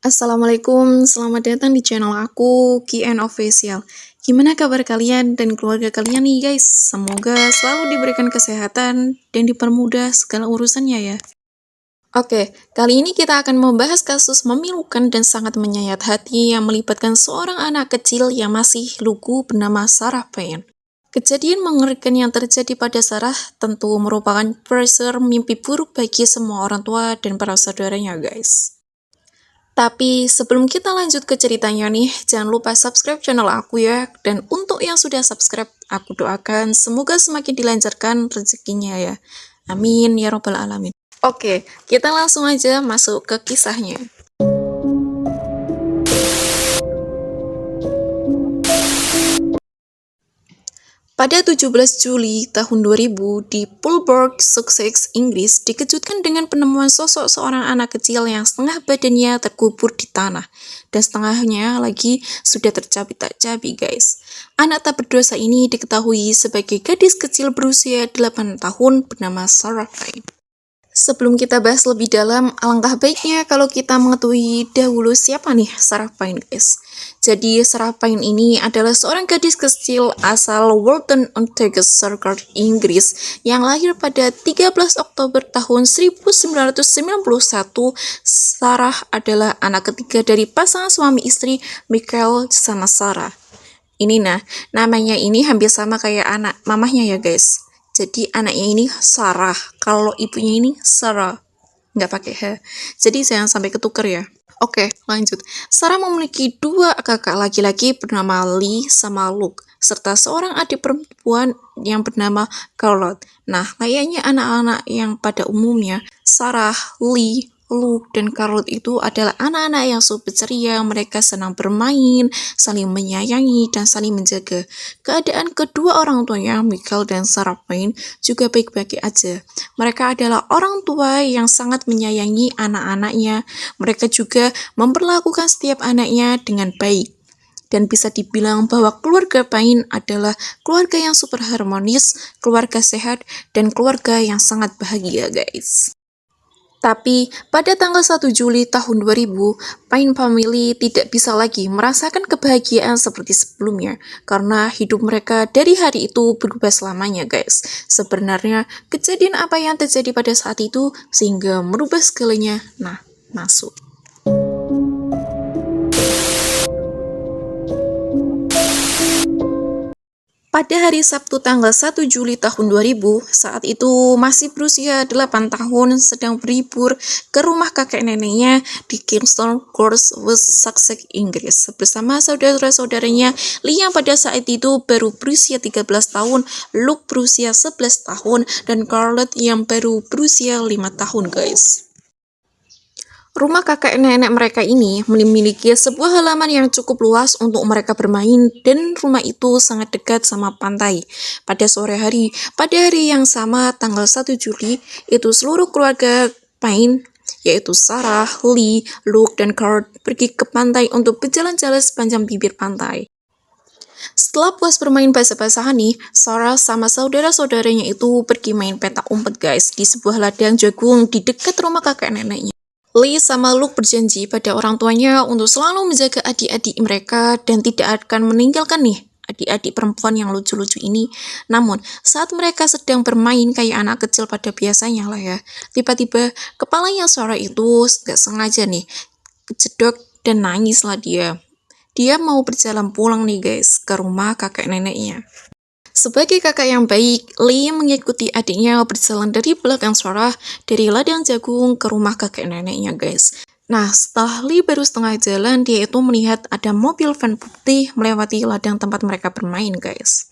Assalamualaikum, selamat datang di channel aku, Kian Official. Gimana kabar kalian dan keluarga kalian nih guys? Semoga selalu diberikan kesehatan dan dipermudah segala urusannya ya. Oke, kali ini kita akan membahas kasus memilukan dan sangat menyayat hati yang melibatkan seorang anak kecil yang masih lugu bernama Sarah Payen. Kejadian mengerikan yang terjadi pada Sarah tentu merupakan pressure mimpi buruk bagi semua orang tua dan para saudaranya guys. Tapi sebelum kita lanjut ke ceritanya nih, jangan lupa subscribe channel aku ya. Dan untuk yang sudah subscribe, aku doakan semoga semakin dilancarkan rezekinya ya. Amin ya robbal alamin. Oke, kita langsung aja masuk ke kisahnya. Pada 17 Juli tahun 2000 di Pulborough, Sussex, Inggris, dikejutkan dengan penemuan sosok seorang anak kecil yang setengah badannya terkubur di tanah, dan setengahnya lagi sudah tercabik tak cabik guys. Anak tak berdosa ini diketahui sebagai gadis kecil berusia 8 tahun bernama Sarah Payen. Sebelum kita bahas lebih dalam, alangkah baiknya kalau kita mengetahui dahulu siapa nih Sarah Payen guys. Jadi Sarah Payen ini adalah seorang gadis kecil asal Walton-on-Tees, Inggris yang lahir pada 13 Oktober tahun 1991. Sarah adalah anak ketiga dari pasangan suami istri Michael sama Sarah. Ini namanya ini hampir sama kayak anak mamahnya ya guys. Jadi anaknya ini Sarah, kalau ibunya ini Sarah, nggak pakai H. Jadi jangan sampai ketuker ya. Oke, lanjut. Sarah memiliki dua kakak laki-laki bernama Lee sama Luke, serta seorang adik perempuan yang bernama Charlotte. Nah, layaknya anak-anak yang pada umumnya, Sarah, Lee, Luke, dan Charlotte itu adalah anak-anak yang super ceria. Mereka senang bermain, saling menyayangi, dan saling menjaga. Keadaan kedua orang tuanya, Michael dan Sarah Payen, juga baik-baik aja. Mereka adalah orang tua yang sangat menyayangi anak-anaknya. Mereka juga memperlakukan setiap anaknya dengan baik. Dan bisa dibilang bahwa keluarga Payen adalah keluarga yang super harmonis, keluarga sehat, dan keluarga yang sangat bahagia guys. Tapi pada tanggal 1 Juli tahun 2000, Payen Family tidak bisa lagi merasakan kebahagiaan seperti sebelumnya karena hidup mereka dari hari itu berubah selamanya guys. Sebenarnya kejadian apa yang terjadi pada saat itu sehingga merubah segalanya? Nah, masuk. Pada hari Sabtu tanggal 1 Juli tahun 2000, saat itu masih berusia 8 tahun, sedang berlibur ke rumah kakek neneknya di Kingston Court, West Sussex, Inggris, bersama saudara-saudaranya Lee yang pada saat itu baru berusia 13 tahun, Luke berusia 11 tahun, dan Charlotte yang baru berusia 5 tahun guys. Rumah kakek nenek mereka ini memiliki sebuah halaman yang cukup luas untuk mereka bermain dan rumah itu sangat dekat sama pantai. Pada sore hari, pada hari yang sama tanggal 1 Juli, itu seluruh keluarga Payen, yaitu Sarah, Lee, Luke, dan Kurt pergi ke pantai untuk berjalan-jalan sepanjang bibir pantai. Setelah puas bermain basah-basahan nih, Sarah sama saudara-saudaranya itu pergi main petak umpet guys di sebuah ladang jagung di dekat rumah kakek neneknya. Lee sama Luke berjanji pada orang tuanya untuk selalu menjaga adik-adik mereka dan tidak akan meninggalkan nih adik-adik perempuan yang lucu-lucu ini. Namun, saat mereka sedang bermain kayak anak kecil pada biasanya lah ya, tiba-tiba kepalanya Sarah itu gak sengaja nih kejedok dan nangislah dia. Dia mau berjalan pulang nih guys ke rumah kakek neneknya. Sebagai kakak yang baik, Lee mengikuti adiknya berjalan dari belakang Sarah dari ladang jagung ke rumah kakek neneknya guys. Nah, setelah Lee baru setengah jalan, dia itu melihat ada mobil van putih melewati ladang tempat mereka bermain guys.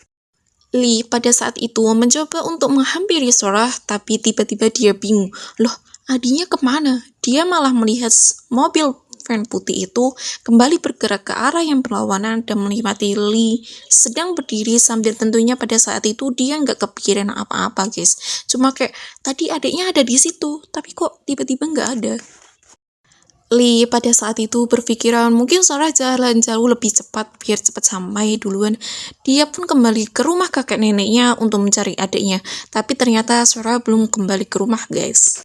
Lee pada saat itu mencoba untuk menghampiri Sarah, tapi tiba-tiba dia bingung. Loh, adiknya kemana? Dia malah melihat mobil van putih itu kembali bergerak ke arah yang berlawanan dan menikmati Lee sedang berdiri sambil tentunya pada saat itu dia nggak kepikiran apa-apa guys. Cuma kayak tadi adiknya ada di situ, tapi kok tiba-tiba nggak ada. Lee pada saat itu berpikiran mungkin Sarah jalan jauh lebih cepat biar cepat sampai duluan. Dia pun kembali ke rumah kakek neneknya untuk mencari adiknya, tapi ternyata Sarah belum kembali ke rumah guys.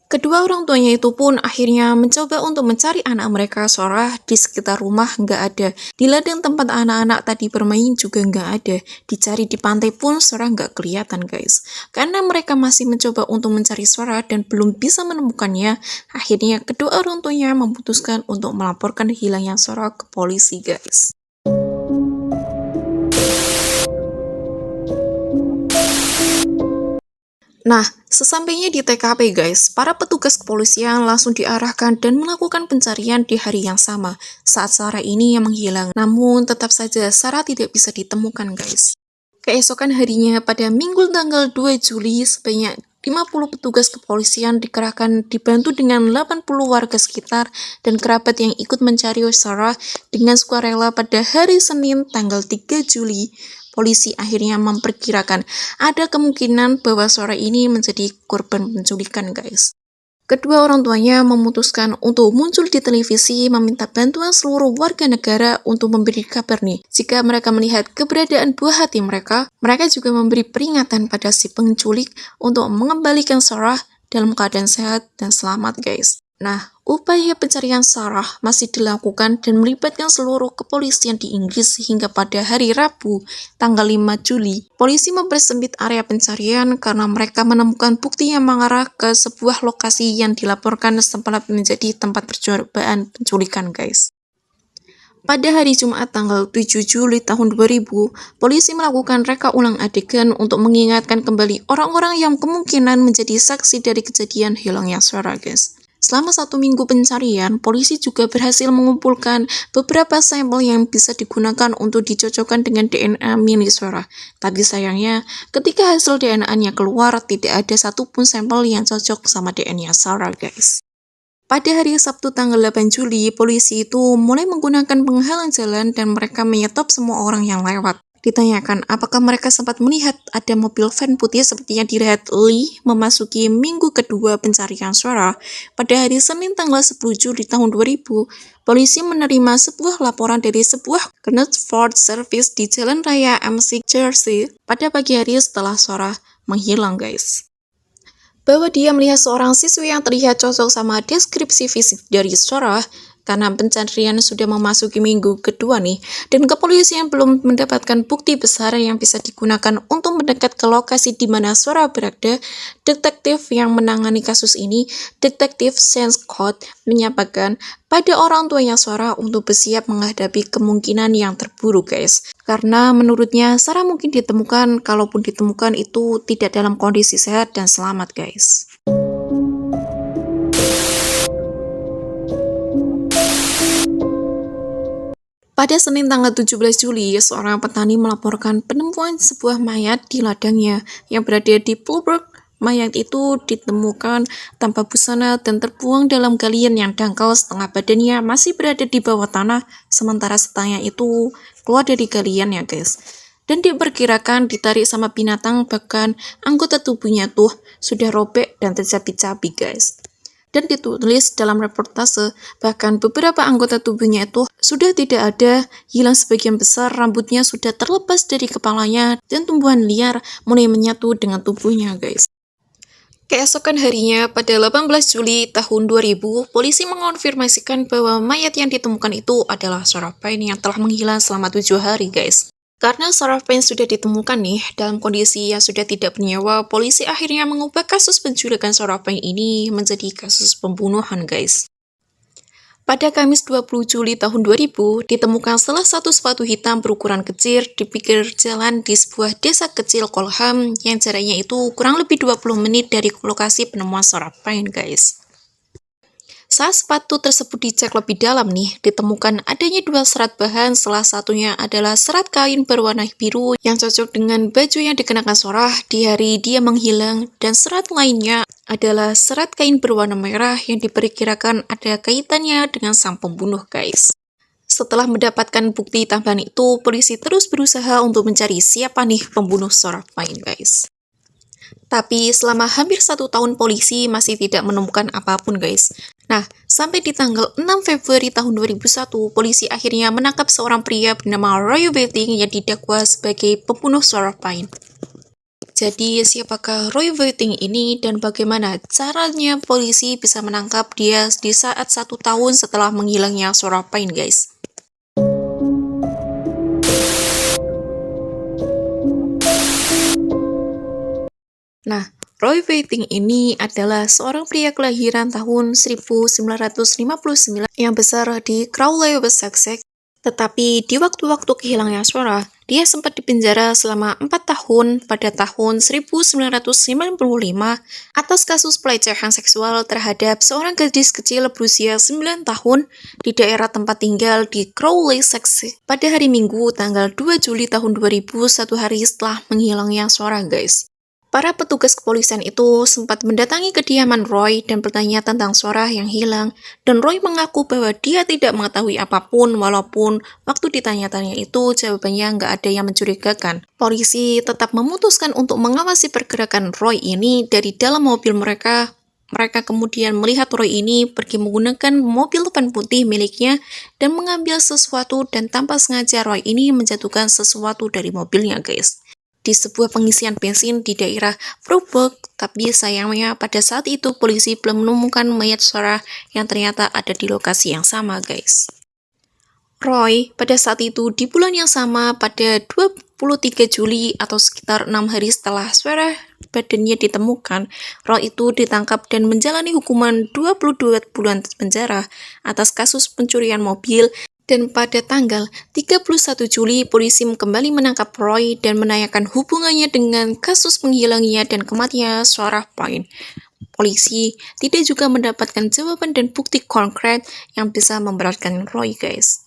Kedua orang tuanya itu pun akhirnya mencoba untuk mencari anak mereka. Sarah di sekitar rumah nggak ada. Di ladang tempat anak-anak tadi bermain juga nggak ada. Dicari di pantai pun Sarah nggak kelihatan guys. Karena mereka masih mencoba untuk mencari Sarah dan belum bisa menemukannya, akhirnya kedua orang tuanya memutuskan untuk melaporkan hilangnya Sarah ke polisi guys. Nah, sesampainya di TKP guys, para petugas kepolisian langsung diarahkan dan melakukan pencarian di hari yang sama saat Sarah ini yang menghilang. Namun tetap saja Sarah tidak bisa ditemukan guys. Keesokan harinya pada Minggu tanggal 2 Juli sebanyak 50 petugas kepolisian dikerahkan dibantu dengan 80 warga sekitar dan kerabat yang ikut mencari Sarah dengan sukarela pada hari Senin tanggal 3 Juli. Polisi akhirnya memperkirakan ada kemungkinan bahwa Sarah ini menjadi korban penculikan guys. Kedua orang tuanya memutuskan untuk muncul di televisi meminta bantuan seluruh warga negara untuk memberi kabar nih. Jika mereka melihat keberadaan buah hati mereka juga memberi peringatan pada si penculik untuk mengembalikan Sarah dalam keadaan sehat dan selamat guys. Nah, upaya pencarian Sarah masih dilakukan dan melibatkan seluruh kepolisian di Inggris hingga pada hari Rabu, tanggal 5 Juli. Polisi mempersempit area pencarian karena mereka menemukan bukti yang mengarah ke sebuah lokasi yang dilaporkan sempat menjadi tempat percobaan penculikan, guys. Pada hari Jumat tanggal 7 Juli tahun 2000, polisi melakukan reka ulang adegan untuk mengingatkan kembali orang-orang yang kemungkinan menjadi saksi dari kejadian hilangnya Sarah, guys. Selama 1 minggu pencarian, polisi juga berhasil mengumpulkan beberapa sampel yang bisa digunakan untuk dicocokkan dengan DNA milik Sarah. Tapi sayangnya, ketika hasil DNA-nya keluar, tidak ada satupun sampel yang cocok sama DNA Sarah, guys. Pada hari Sabtu tanggal 8 Juli, polisi itu mulai menggunakan penghalang jalan dan mereka menyetop semua orang yang lewat. Ditanyakan apakah mereka sempat melihat ada mobil van putih seperti yang dilihat Lee memasuki minggu kedua pencarian Sarah. Pada hari Senin tanggal 10 Juli tahun 2000, polisi menerima sebuah laporan dari sebuah Knutford Service di Jalan Raya M6 Jersey pada pagi hari setelah Sarah menghilang, guys. Bahwa dia melihat seorang siswi yang terlihat cocok sama deskripsi fisik dari Sarah. Karena pencarian sudah memasuki minggu kedua nih, dan kepolisian belum mendapatkan bukti besar yang bisa digunakan untuk mendekat ke lokasi di mana Sarah berada, detektif yang menangani kasus ini, Detektif Sean Scott, menyampaikan pada orang tuanya Sarah untuk bersiap menghadapi kemungkinan yang terburuk, guys. Karena menurutnya Sarah mungkin ditemukan, kalaupun ditemukan itu tidak dalam kondisi sehat dan selamat, guys. Pada Senin tanggal 17 Juli, seorang petani melaporkan penemuan sebuah mayat di ladangnya yang berada di Pulbrook. Mayat itu ditemukan tanpa busana dan terbuang dalam galian yang dangkal, setengah badannya masih berada di bawah tanah, sementara setengahnya itu keluar dari galian ya guys. Dan diperkirakan ditarik sama binatang, bahkan anggota tubuhnya tuh sudah robek dan tercabik-cabik guys. Dan ditulis dalam reportase, bahkan beberapa anggota tubuhnya itu sudah tidak ada, hilang sebagian besar, rambutnya sudah terlepas dari kepalanya, dan tumbuhan liar mulai menyatu dengan tubuhnya, guys. Keesokan harinya, pada 18 Juli tahun 2000, polisi mengonfirmasikan bahwa mayat yang ditemukan itu adalah Sarah Payne yang telah menghilang selama 7 hari, guys. Karena Sarah Payne sudah ditemukan nih, dalam kondisi yang sudah tidak bernyawa, polisi akhirnya mengubah kasus penculikan Sarah Payne ini menjadi kasus pembunuhan, guys. Pada Kamis 20 Juli tahun 2000, ditemukan salah satu sepatu hitam berukuran kecil di pinggir jalan di sebuah desa kecil Colham yang jaraknya itu kurang lebih 20 menit dari lokasi penemuan Sarah Payne, guys. Saat sepatu tersebut dicek lebih dalam nih, ditemukan adanya 2 serat bahan, salah satunya adalah serat kain berwarna biru yang cocok dengan baju yang dikenakan Sarah di hari dia menghilang, dan serat lainnya adalah serat kain berwarna merah yang diperkirakan ada kaitannya dengan sang pembunuh, guys. Setelah mendapatkan bukti tambahan itu, polisi terus berusaha untuk mencari siapa nih pembunuh Sarah Payne, guys. Tapi selama hampir 1 tahun polisi masih tidak menemukan apapun, guys. Nah, sampai di tanggal 6 Februari tahun 2001, polisi akhirnya menangkap seorang pria bernama Roy Betting yang didakwa sebagai pembunuh Sarah Payne. Jadi, siapakah Roy Whiting ini dan bagaimana caranya polisi bisa menangkap dia di saat 1 tahun setelah menghilangnya Sarah Payne, guys? Nah, Roy Whiting ini adalah seorang pria kelahiran tahun 1959 yang besar di Crawley, West Sussex. Tetapi di waktu-waktu kehilangannya Sarah, dia sempat dipenjara selama 4 tahun pada tahun 1995 atas kasus pelecehan seksual terhadap seorang gadis kecil berusia 9 tahun di daerah tempat tinggal di Crawley, Sussex pada hari Minggu tanggal 2 Juli tahun 2000, 1 hari setelah menghilangnya Sarah, guys. Para petugas kepolisian itu sempat mendatangi kediaman Roy dan bertanya tentang Sarah yang hilang, dan Roy mengaku bahwa dia tidak mengetahui apapun walaupun waktu ditanya-tanya itu jawabannya nggak ada yang mencurigakan. Polisi tetap memutuskan untuk mengawasi pergerakan Roy ini dari dalam mobil mereka. Mereka kemudian melihat Roy ini pergi menggunakan mobil van putih miliknya dan mengambil sesuatu, dan tanpa sengaja Roy ini menjatuhkan sesuatu dari mobilnya, guys, di sebuah pengisian bensin di daerah Freiburg. Tapi sayangnya pada saat itu polisi belum menemukan mayat Sarah yang ternyata ada di lokasi yang sama, guys. Roy pada saat itu di bulan yang sama pada 23 Juli atau sekitar 6 hari setelah Sarah badannya ditemukan, Roy itu ditangkap dan menjalani hukuman 22 bulan penjara atas kasus pencurian mobil. Dan pada tanggal 31 Juli, polisi kembali menangkap Roy dan menanyakan hubungannya dengan kasus menghilangnya dan kematian Sarah Payne. Polisi tidak juga mendapatkan jawaban dan bukti konkret yang bisa memberatkan Roy, guys.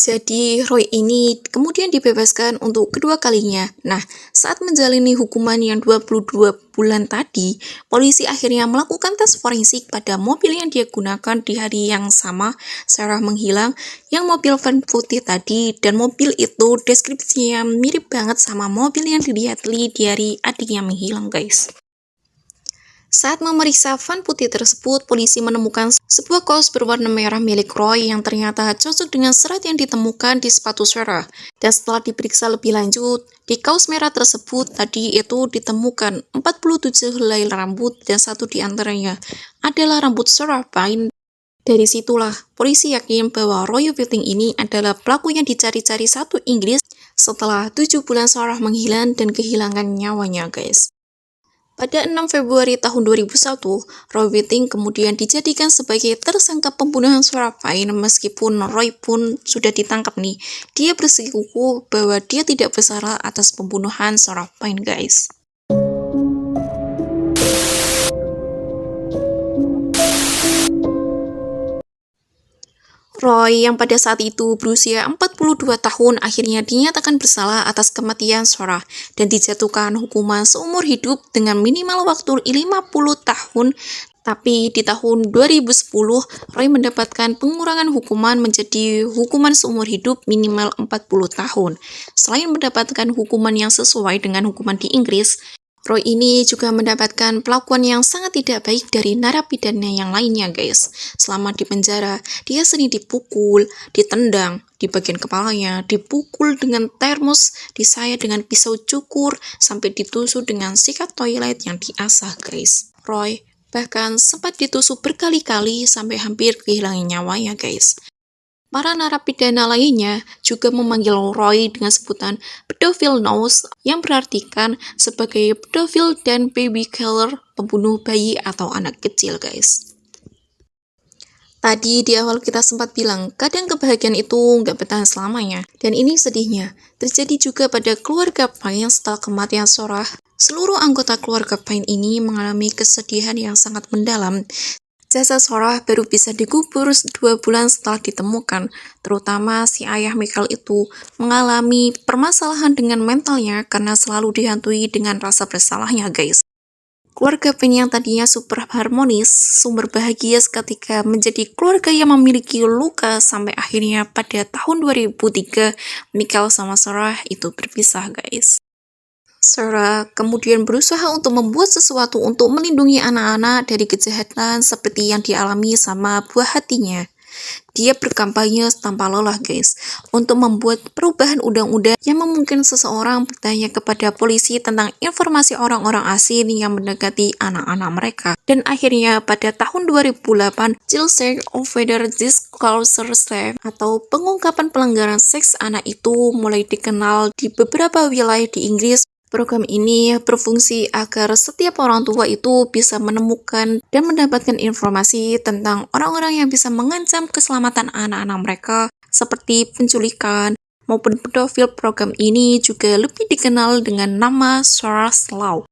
Jadi, Roy ini kemudian dibebaskan untuk kedua kalinya. Nah, saat menjalani hukuman yang 22 bulan tadi, polisi akhirnya melakukan tes forensik pada mobil yang dia gunakan di hari yang sama Sarah menghilang, yang mobil van putih tadi, dan mobil itu deskripsinya mirip banget sama mobil yang dilihat Lee di hari adiknya menghilang, guys. Saat memeriksa van putih tersebut, polisi menemukan sebuah kaos berwarna merah milik Roy yang ternyata cocok dengan serat yang ditemukan di sepatu Sarah. Dan setelah diperiksa lebih lanjut, di kaos merah tersebut tadi itu ditemukan 47 helai rambut, dan satu di antaranya adalah rambut Sarah Payne. Dari situlah, polisi yakin bahwa Roy Whiting ini adalah pelaku yang dicari-cari satu Inggris setelah 7 bulan Sarah menghilang dan kehilangan nyawanya, guys. Pada 6 Februari tahun 2001, Roy Whiting kemudian dijadikan sebagai tersangka pembunuhan Sarah Payne. Meskipun Roy pun sudah ditangkap nih, dia bersikukuh bahwa dia tidak bersalah atas pembunuhan Sarah Payne, guys. Roy yang pada saat itu berusia 42 tahun akhirnya dinyatakan bersalah atas kematian Sarah dan dijatuhkan hukuman seumur hidup dengan minimal waktu 50 tahun. Tapi di tahun 2010, Roy mendapatkan pengurangan hukuman menjadi hukuman seumur hidup minimal 40 tahun. Selain mendapatkan hukuman yang sesuai dengan hukuman di Inggris, Roy ini juga mendapatkan perlakuan yang sangat tidak baik dari narapidana yang lainnya, guys. Selama di penjara, dia sering dipukul, ditendang di bagian kepalanya, dipukul dengan termos, disayat dengan pisau cukur, sampai ditusuk dengan sikat toilet yang diasah, guys. Roy bahkan sempat ditusuk berkali-kali sampai hampir kehilangan nyawanya, guys. Para narapidana lainnya juga memanggil Roy dengan sebutan pedofil nose, yang berartikan sebagai pedofil dan baby killer, pembunuh bayi atau anak kecil, guys. Tadi di awal kita sempat bilang, kadang kebahagiaan itu nggak bertahan selamanya. Dan ini sedihnya, terjadi juga pada keluarga Payne setelah kematian Sarah. Seluruh anggota keluarga Payne ini mengalami kesedihan yang sangat mendalam. Jasad Sarah baru bisa dikubur 2 bulan setelah ditemukan. Terutama si ayah Michael itu mengalami permasalahan dengan mentalnya karena selalu dihantui dengan rasa bersalahnya, guys. Keluarga Payne yang tadinya super harmonis, sumber bahagia seketika menjadi keluarga yang memiliki luka sampai akhirnya pada tahun 2003, Michael sama Sarah itu berpisah, guys. Sarah kemudian berusaha untuk membuat sesuatu untuk melindungi anak-anak dari kejahatan seperti yang dialami sama buah hatinya. Dia berkampanye tanpa lelah guys, untuk membuat perubahan undang-undang yang memungkinkan seseorang bertanya kepada polisi tentang informasi orang-orang asing yang mendekati anak-anak mereka. Dan akhirnya pada tahun 2008, Child Sex Offender Disclosure Slave atau pengungkapan pelanggaran seks anak itu mulai dikenal di beberapa wilayah di Inggris. Program ini berfungsi agar setiap orang tua itu bisa menemukan dan mendapatkan informasi tentang orang-orang yang bisa mengancam keselamatan anak-anak mereka, seperti penculikan maupun pedofil. Program ini juga lebih dikenal dengan nama SORAS Law.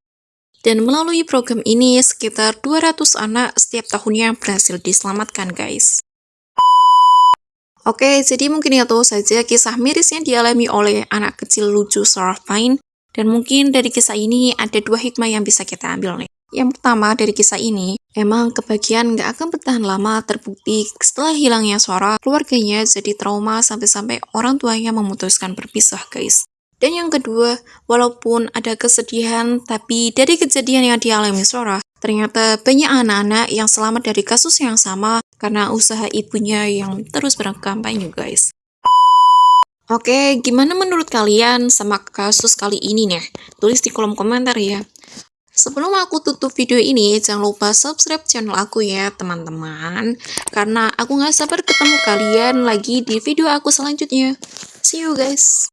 Dan melalui program ini, sekitar 200 anak setiap tahunnya berhasil diselamatkan, guys. Oke, jadi mungkin itu saja kisah miris yang dialami oleh anak kecil lucu Sarah Pine. Dan mungkin dari kisah ini ada dua hikmah yang bisa kita ambil nih. Yang pertama dari kisah ini, emang kebahagiaan gak akan bertahan lama. Terbukti setelah hilangnya Sarah, keluarganya jadi trauma sampai-sampai orang tuanya memutuskan berpisah, guys. Dan yang kedua, walaupun ada kesedihan, tapi dari kejadian yang dialami Sarah, ternyata banyak anak-anak yang selamat dari kasus yang sama karena usaha ibunya yang terus berkampanye, guys. Oke, gimana menurut kalian sama kasus kali ini nih? Tulis di kolom komentar ya. Sebelum aku tutup video ini, jangan lupa subscribe channel aku ya teman-teman. Karena aku gak sabar ketemu kalian lagi di video aku selanjutnya. See you guys.